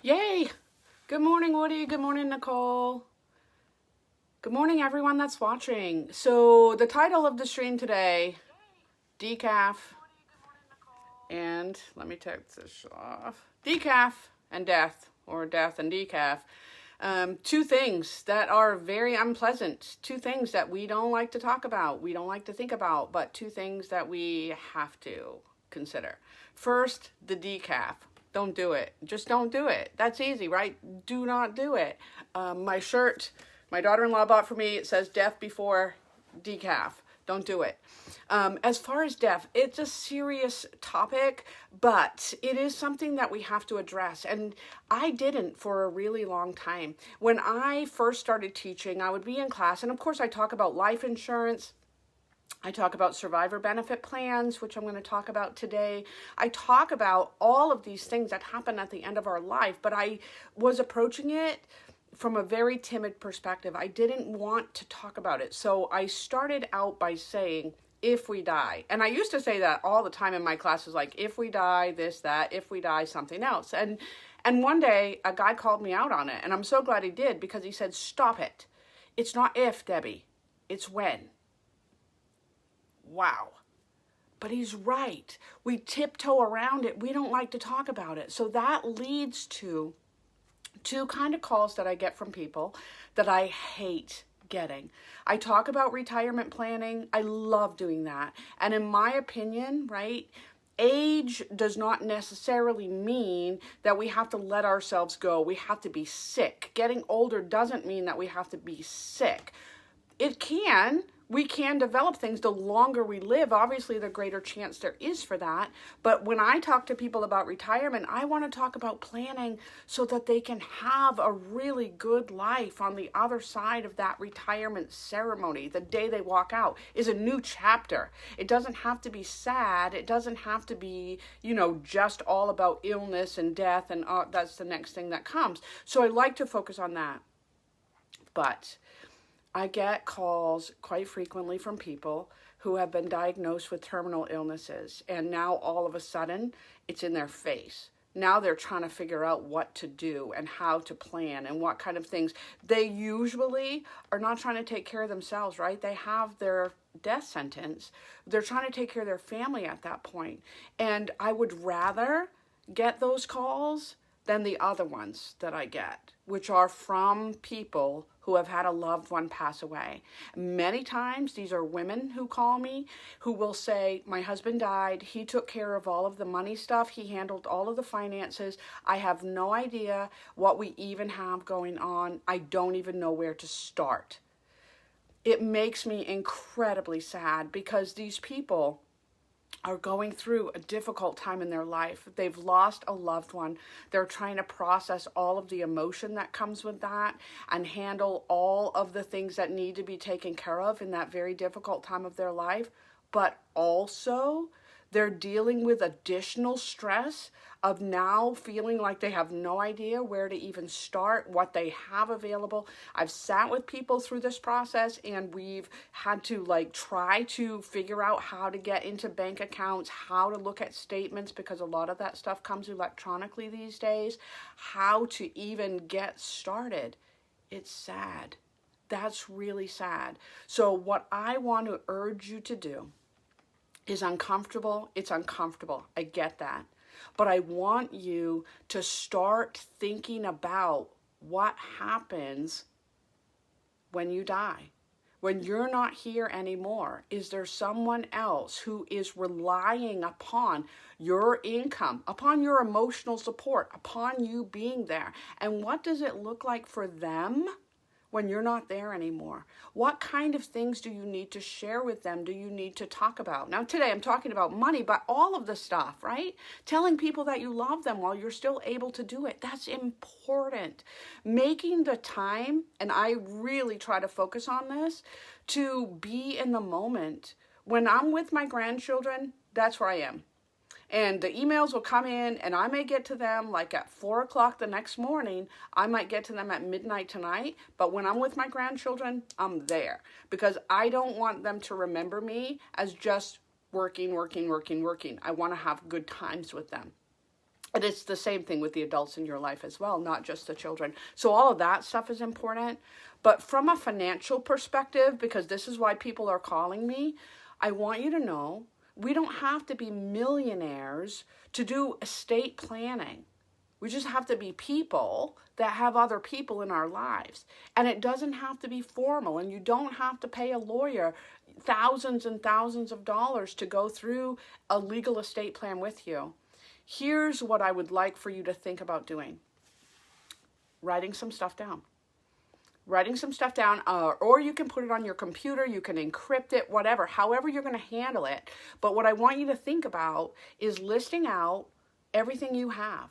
Yay! Good morning, Woody. Good morning, Nicole. Good morning, everyone that's watching. So, the title of the stream today, decaf, and let me take this off. Decaf and death, or death and decaf. Two things that are very unpleasant. Two things that we don't like to talk about, we don't like to think about, but two things that we have to consider. First, the decaf. Don't do it. Just don't do it. That's easy, right? Do not do it. My shirt, my daughter-in-law bought for me, it says death before decaf. Don't do it. As far as deaf, it's a serious topic, but it is something that we have to address. And I didn't for a really long time. When I first started teaching, I would be in class, and of course I talk about life insurance. I talk about survivor benefit plans, which I'm going to talk about today. I talk about all of these things that happen at the end of our life, but I was approaching it from a very timid perspective. I didn't want to talk about it. So I started out by saying, if we die. And I used to say that all the time in my classes, like, if we die, this, that, if we die, something else. And one day, a guy called me out on it, and I'm so glad he did, because he said, stop it. It's not if, Debbie. It's when. Wow. But he's right. We tiptoe around it. We don't like to talk about it. So that leads to two kind of calls that I get from people that I hate getting. I talk about retirement planning. I love doing that. And in my opinion, right, age does not necessarily mean that we have to let ourselves go. We have to be sick. Getting older doesn't mean that we have to be sick. It can. We can develop things. The longer we live, obviously, the greater chance there is for that. But when I talk to people about retirement, I want to talk about planning so that they can have a really good life on the other side of that retirement ceremony. The day they walk out is a new chapter. It doesn't have to be sad. It doesn't have to be, just all about illness and death, and that's the next thing that comes. So I like to focus on that. But I get calls quite frequently from people who have been diagnosed with terminal illnesses, and now all of a sudden it's in their face. Now they're trying to figure out what to do and how to plan and what kind of things. They usually are not trying to take care of themselves, right? They have their death sentence. They're trying to take care of their family at that point. And I would rather get those calls than the other ones that I get, which are from people who have had a loved one pass away. Many times, these are women who call me who will say, my husband died, he took care of all of the money stuff, he handled all of the finances, I have no idea what we even have going on, I don't even know where to start. It makes me incredibly sad because these people are going through a difficult time in their life. They've lost a loved one. They're trying to process all of the emotion that comes with that and handle all of the things that need to be taken care of in that very difficult time of their life. But also, they're dealing with additional stress of now feeling like they have no idea where to even start, what they have available. I've sat with people through this process, and we've had to try to figure out how to get into bank accounts, how to look at statements, because a lot of that stuff comes electronically these days, how to even get started. It's sad. That's really sad. So what I want to urge you to do is uncomfortable. It's uncomfortable. I get that. But I want you to start thinking about what happens when you die. When you're not here anymore, is there someone else who is relying upon your income, upon your emotional support, upon you being there? And what does it look like for them when you're not there anymore? What kind of things do you need to share with them? Do you need to talk about? Now, today I'm talking about money, but all of the stuff, right? Telling people that you love them while you're still able to do it. That's important. Making the time, and I really try to focus on this, to be in the moment. When I'm with my grandchildren, that's where I am. And the emails will come in, and I may get to them at 4 o'clock the next morning. I might get to them at midnight tonight. But when I'm with my grandchildren, I'm there. Because I don't want them to remember me as just working. I want to have good times with them. And it's the same thing with the adults in your life as well, not just the children. So all of that stuff is important. But from a financial perspective, because this is why people are calling me, I want you to know we don't have to be millionaires to do estate planning. We just have to be people that have other people in our lives. And it doesn't have to be formal, and you don't have to pay a lawyer thousands and thousands of dollars to go through a legal estate plan with you. Here's what I would like for you to think about doing. Writing some stuff down. Writing some stuff down, or you can put it on your computer, you can encrypt it, whatever, however you're going to handle it. But what I want you to think about is listing out everything you have.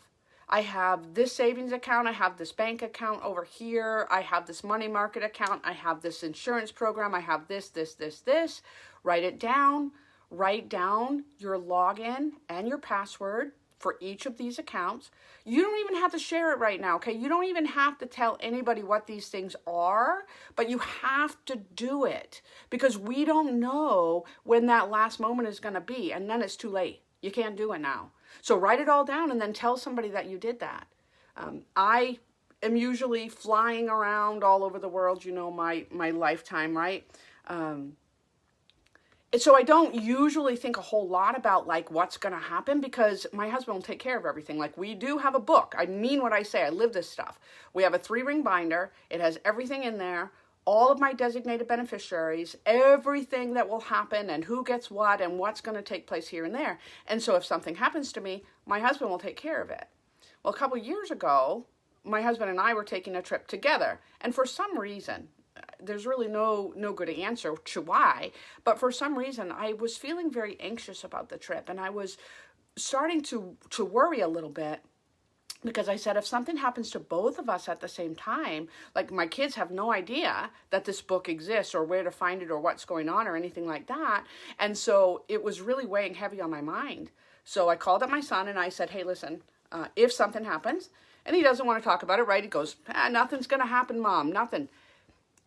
I have this savings account, I have this bank account over here, I have this money market account, I have this insurance program, I have this. Write it down. Write down your login and your password for each of these accounts. You don't even have to share it right now, okay? You don't even have to tell anybody what these things are, but you have to do it because we don't know when that last moment is going to be, and then it's too late. You can't do it now. So write it all down and then tell somebody that you did that. I am usually flying around all over the world, you know, my lifetime, right? So I don't usually think a whole lot about like what's going to happen because my husband will take care of everything. Like we do have a book. I mean what I say. I live this stuff. We have a 3-ring binder. It has everything in there. All of my designated beneficiaries, everything that will happen and who gets what and what's going to take place here and there. And so if something happens to me, my husband will take care of it. Well, a couple years ago, my husband and I were taking a trip together. And for some reason, there's really no good answer to why, but for some reason I was feeling very anxious about the trip, and I was starting to worry a little bit because I said if something happens to both of us at the same time, like my kids have no idea that this book exists or where to find it or what's going on or anything like that, and so it was really weighing heavy on my mind. So I called up my son and I said, hey, listen, if something happens, and he doesn't want to talk about it, right? He goes, nothing's going to happen, Mom, nothing.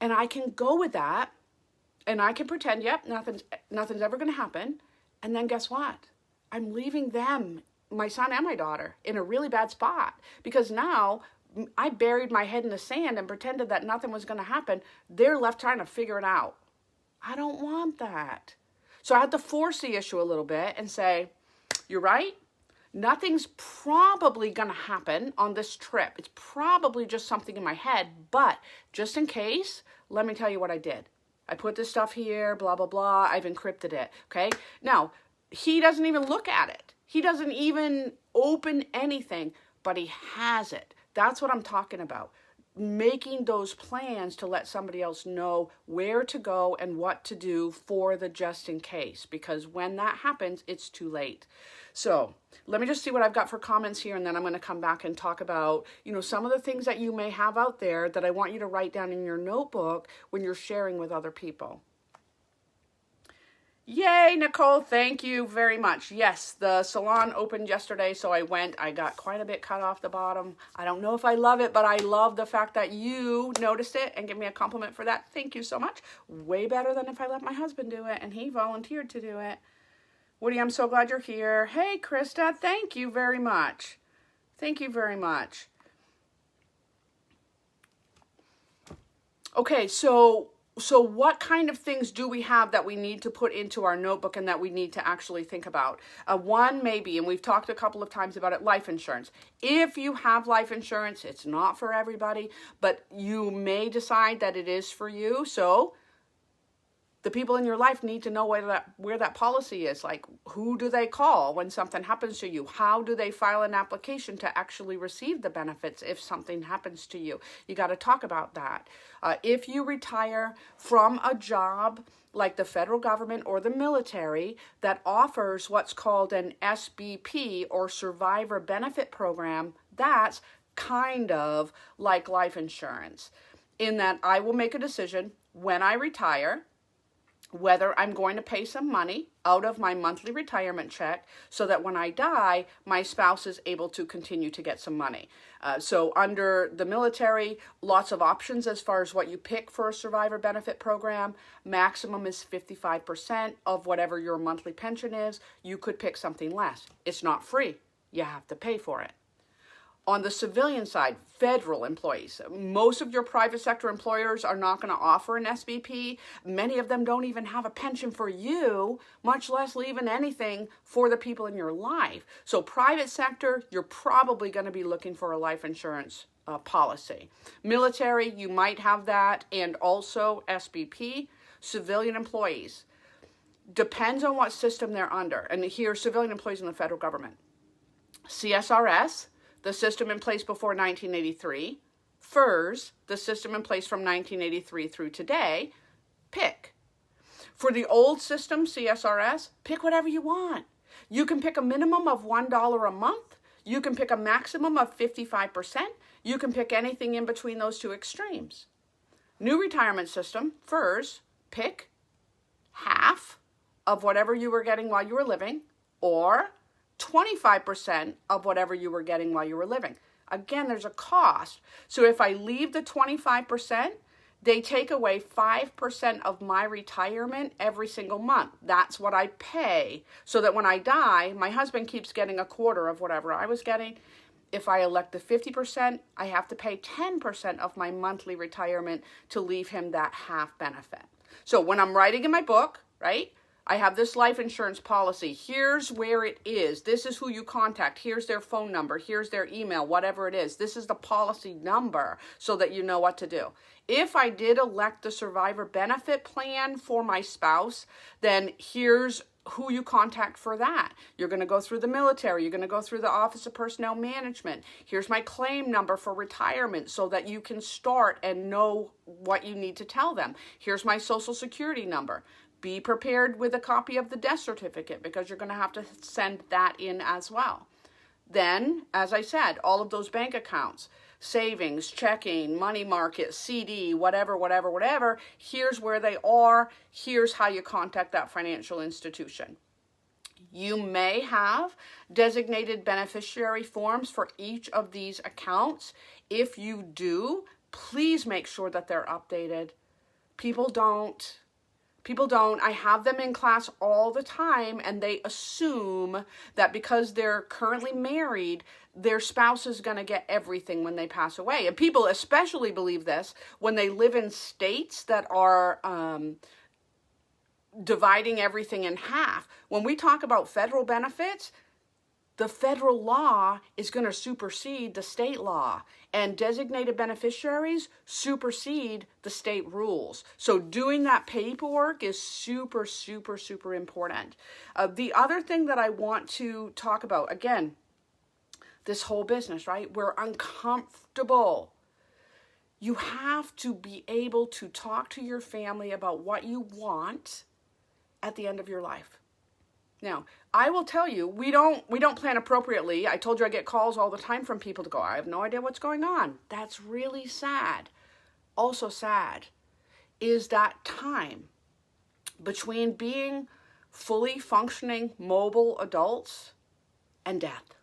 And I can go with that, and I can pretend, yep, nothing's ever going to happen. And then guess what? I'm leaving them, my son and my daughter, in a really bad spot. Because now I buried my head in the sand and pretended that nothing was going to happen. They're left trying to figure it out. I don't want that. So I had to force the issue a little bit and say, you're right. Nothing's probably going to happen on this trip. It's probably just something in my head, but just in case, let me tell you what I did. I put this stuff here, blah, blah, blah. I've encrypted it, okay? Now, he doesn't even look at it. He doesn't even open anything, but he has it. That's what I'm talking about. Making those plans to let somebody else know where to go and what to do for the just in case, because when that happens, it's too late. So let me just see what I've got for comments here, and then I'm going to come back and talk about, you know, some of the things that you may have out there that I want you to write down in your notebook when you're sharing with other people. Yay, Nicole, thank you very much. Yes, the salon opened yesterday, so I went. I got quite a bit cut off the bottom. I don't know if I love it, but I love the fact that you noticed it and give me a compliment for that. Thank you so much. Way better than if I let my husband do it, and he volunteered to do it. Woody, I'm so glad you're here. Hey, Krista, thank you very much. Thank you very much. Okay, so what kind of things do we have that we need to put into our notebook and that we need to actually think about? One maybe, and we've talked a couple of times about it, life insurance. If you have life insurance, it's not for everybody, but you may decide that it is for you. So the people in your life need to know where that policy is. Like, who do they call when something happens to you? How do they file an application to actually receive the benefits if something happens to you? You got to talk about that. If you retire from a job like the federal government or the military that offers what's called an SBP or survivor benefit program, that's kind of like life insurance in that I will make a decision when I retire whether I'm going to pay some money out of my monthly retirement check so that when I die, my spouse is able to continue to get some money. So under the military, lots of options as far as what you pick for a survivor benefit program. Maximum is 55% of whatever your monthly pension is. You could pick something less. It's not free. you have to pay for it. On the civilian side, federal employees, most of your private sector employers are not going to offer an SBP. Many of them don't even have a pension for you, much less leaving anything for the people in your life. So private sector, you're probably going to be looking for a life insurance policy. Military, you might have that, and also SBP. Civilian employees, depends on what system they're under. And here, civilian employees in the federal government. CSRS, the system in place before 1983. FERS, the system in place from 1983 through today. Pick. For the old system, CSRS, pick whatever you want. You can pick a minimum of $1 a month. You can pick a maximum of 55%. You can pick anything in between those two extremes. New retirement system, FERS, pick half of whatever you were getting while you were living, or 25% of whatever you were getting while you were living. Again, there's a cost. So if I leave the 25%, they take away 5% of my retirement every single month. That's what I pay. So that when I die, my husband keeps getting a quarter of whatever I was getting. If I elect the 50%, I have to pay 10% of my monthly retirement to leave him that half benefit. So when I'm writing in my book, right, I have this life insurance policy. Here's where it is. This is who you contact. Here's their phone number. Here's their email, whatever it is. This is the policy number so that you know what to do. If I did elect the survivor benefit plan for my spouse, then here's who you contact for that. You're going to go through the military. You're going to go through the Office of Personnel Management. Here's my claim number for retirement so that you can start and know what you need to tell them. Here's my Social Security number. Be prepared with a copy of the death certificate because you're going to have to send that in as well. Then, as I said, all of those bank accounts, savings, checking, money market, CD, whatever, here's where they are. Here's how you contact that financial institution. You may have designated beneficiary forms for each of these accounts. If you do, please make sure that they're updated. People don't. I have them in class all the time, and they assume that because they're currently married, their spouse is going to get everything when they pass away. And people especially believe this when they live in states that are dividing everything in half. When we talk about federal benefits, the federal law is going to supersede the state law, and designated beneficiaries supersede the state rules. So doing that paperwork is super, super, super important. The other thing that I want to talk about, again, this whole business, right? We're uncomfortable. You have to be able to talk to your family about what you want at the end of your life. Now, I will tell you, we don't plan appropriately. I told you I get calls all the time from people to go, I have no idea what's going on. That's really sad. Also sad is that time between being fully functioning mobile adults and death.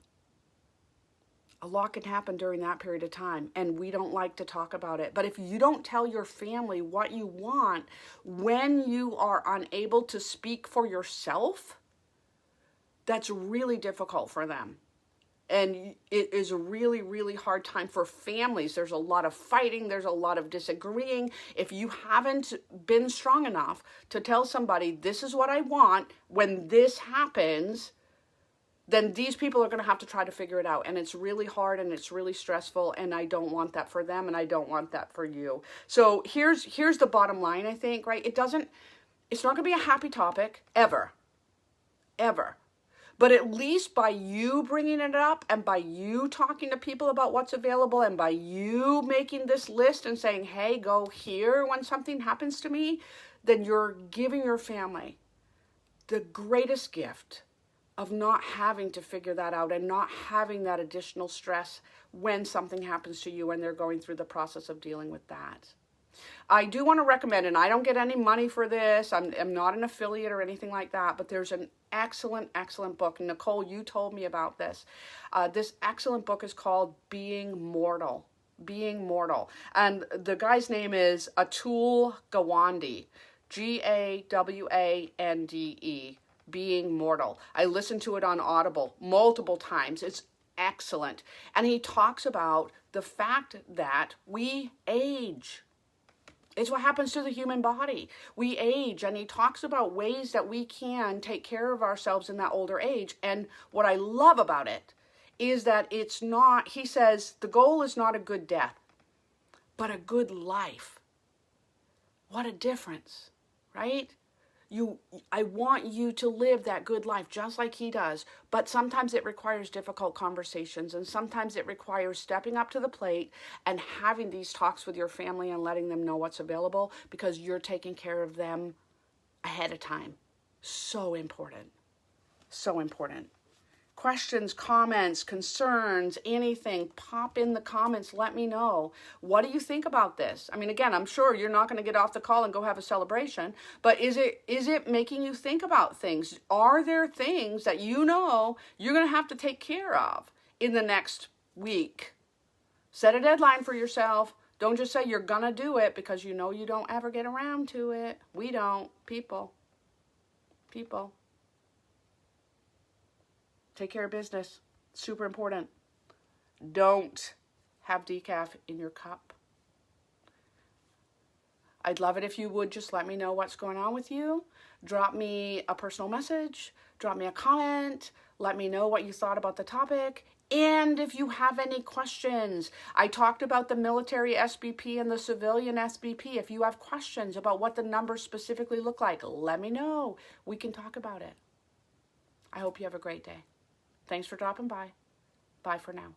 A lot can happen during that period of time, and we don't like to talk about it. But if you don't tell your family what you want when you are unable to speak for yourself, that's really difficult for them. And it is a really, really hard time for families. There's a lot of fighting. There's a lot of disagreeing. If you haven't been strong enough to tell somebody, this is what I want, when this happens, then these people are going to have to try to figure it out. And it's really hard and it's really stressful. And I don't want that for them. And I don't want that for you. So here's the bottom line, I think, right? It's not going to be a happy topic ever. But at least by you bringing it up and by you talking to people about what's available and by you making this list and saying, hey, go here when something happens to me, then you're giving your family the greatest gift of not having to figure that out and not having that additional stress when something happens to you and they're going through the process of dealing with that. I do want to recommend, and I don't get any money for this, I'm not an affiliate or anything like that, but there's an excellent book. Nicole, you told me about this. This excellent book is called Being Mortal. And the guy's name is Atul Gawande, Gawande. Being Mortal. I listened to it on Audible multiple times. It's excellent. And he talks about the fact that we age. It's what happens to the human body. We age, and he talks about ways that we can take care of ourselves in that older age. And what I love about it is that it's not, he says, the goal is not a good death, but a good life. What a difference, right? I want you to live that good life just like he does, but sometimes it requires difficult conversations, and sometimes it requires stepping up to the plate and having these talks with your family and letting them know what's available because you're taking care of them ahead of time. So important. So important. Questions, comments, concerns, anything, pop in the comments. Let me know. What do you think about this? I mean, again, I'm sure you're not going to get off the call and go have a celebration, but is it making you think about things? Are there things that you know you're going to have to take care of in the next week? Set a deadline for yourself. Don't just say you're going to do it because you know you don't ever get around to it. We don't. People. Take care of business. Super important. Don't have decaf in your cup. I'd love it if you would just let me know what's going on with you. Drop me a personal message. Drop me a comment. Let me know what you thought about the topic. And if you have any questions, I talked about the military SBP and the civilian SBP. If you have questions about what the numbers specifically look like, let me know. We can talk about it. I hope you have a great day. Thanks for dropping by. Bye for now.